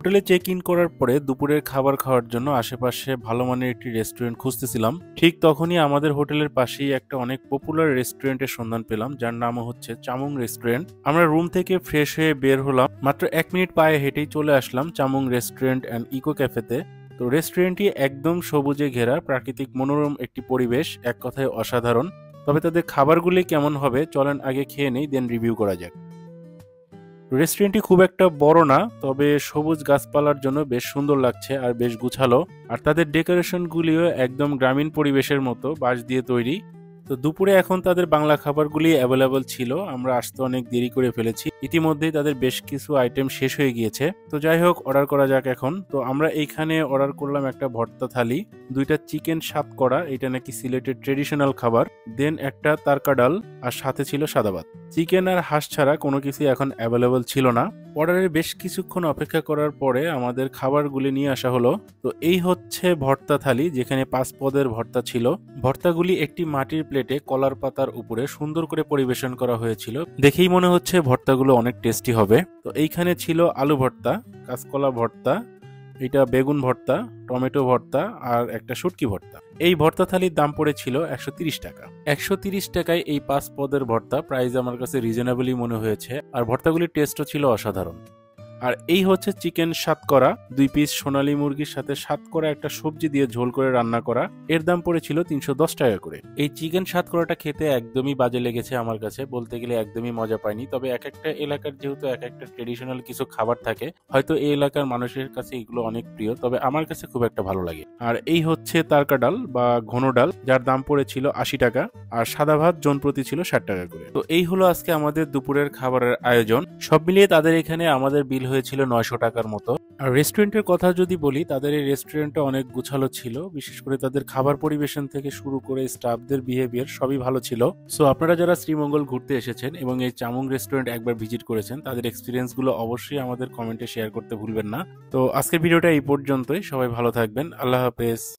হোটেলে check in করার পরে দুপুরের খাবার খাওয়ার জন্য আশেপাশে ভালো মানের একটি রেস্টুরেন্ট খুঁজতেছিলাম। ঠিক তখনই আমাদের হোটেলের পাশেই একটা অনেক পপুলার রেস্টুরেন্টের সন্ধান পেলাম, যার নাম হচ্ছে চামুং রেস্টুরেন্ট। আমরা রুম থেকে ফ্রেশ হয়ে বের হলাম, মাত্র 1 মিনিট পায়ে হেঁটেই চলে আসলাম চামুং রেস্টুরেন্ট অ্যান্ড ইকো ক্যাফেতে। তো রেস্টুরেন্টটি একদম সবুজে ঘেরা, প্রাকৃতিক মনোরম একটি পরিবেশ, এক কথায় অসাধারণ। তবে তাদের খাবারগুলি কেমন হবে চলেন আগে খেয়ে নেই, দেন রিভিউ করা যাক। রেস্টুরেন্টটি খুব একটা বড় না, তবে সবুজ গাছপালার জন্য বেশ সুন্দর লাগছে আর বেশ গুছালো। আর তাদের ডেকোরেশনগুলিও একদম গ্রামীণ পরিবেশের মতো, বাঁশ দিয়ে তৈরি। তো দুপুরে এখন তাদের বাংলা খাবারগুলি অ্যাভেলেবল ছিল, আমরা আসতে অনেক দেরি করে ফেলেছি, ইতিমধ্যেই তাদের বেশ কিছু আইটেম শেষ হয়ে গিয়েছে। তো যাই হোক, অর্ডার করা যাক এখন। তো আমরা এইখানে অর্ডার করলাম একটা ভর্তা থালি, 2টা চিকেন সাত করা, এটা নাকি সিলেটের ট্রেডিশনাল খাবার, দেন একটা তারকা ডাল, আর সাথে ছিল সাদা ভাত। চিকেন আর হাঁস ছাড়া কোনো কিছু এখন অ্যাভেলেবল ছিল না। অর্ডারের বেশ কিছুক্ষণ অপেক্ষা করার পরে আমাদের খাবারগুলি নিয়ে আসা হলো। তো এই হচ্ছে ভর্তা থালি, যেখানে 5 পদের ভর্তা ছিল। ভর্তাগুলি একটি মাটির প্লেটে কলার পাতার উপরে সুন্দর করে পরিবেশন করা হয়েছিল, দেখেই মনে হচ্ছে ভর্তাগুলো অনেক টেস্টি হবে। তো এইখানে ছিল আলু ভর্তা, কাঁচকলা ভর্তা, এটা বেগুন ভর্তা, টমেটো ভর্তা আর একটা শুটকি ভর্তা। এই ভর্তা থালির দাম পড়েছিল 130 টাকা। 130 টাকায় এই 5 পদের ভর্তা, প্রাইস আমার কাছে রিজনেবলই মনে হয়েছে, আর ভর্তাগুলির টেস্টও ছিল অসাধারণ। আর এই হচ্ছে চিকেন সাতকরা, 2 পিস সোনালী মুরগির সাথে সাতকরা একটা সবজি দিয়ে ঝোল করে রান্না করা, এর দাম পড়েছিল 310 টাকা করে। এই চিকেন সাতকরাটা খেতে একদমই বাজে লেগেছে আমার কাছে, বলতে গেলে একদমই মজা পাইনি। তবে এক একটা এলাকার যেহেতু এক একটা ট্রেডিশনাল কিছু খাবার থাকে, হয়তো এই এলাকার মানুষের কাছে এগুলো অনেক প্রিয়, তবে আমার কাছে খুব একটা ভালো লাগে। আর এই হচ্ছে তারকা ডাল বা ঘন ডাল, যার দাম পড়েছিল 80 টাকা, আর সাদা ভাত জন প্রতি ছিল 60 টাকা করে। তো এই হলো আজকে আমাদের দুপুরের খাবারের আয়োজন। সব মিলিয়ে তাদের এখানে আমাদের বিল হয়েছিল 900 টাকার মতো। আর রেস্টুরেন্টের কথা যদি বলি, তাদের এই রেস্টুরেন্টটা অনেক গুছালো ছিল, বিশেষ করে তাদের খাবার পরিবেশন থেকে শুরু করে স্টাফদের বিহেভিয়ার সবই ভালো ছিল। সো আপনারা যারা শ্রীমঙ্গল ঘুরতে এসেছেন এবং এই চামুং রেস্টুরেন্ট একবার ভিজিট করেছেন, তাদের এক্সপিরিয়েন্স গুলো অবশ্যই আমাদের কমেন্টে শেয়ার করতে ভুলবেন না। তো আজকের ভিডিওটা এই পর্যন্তই, সবাই ভালো থাকবেন, আল্লাহ হাফেজ।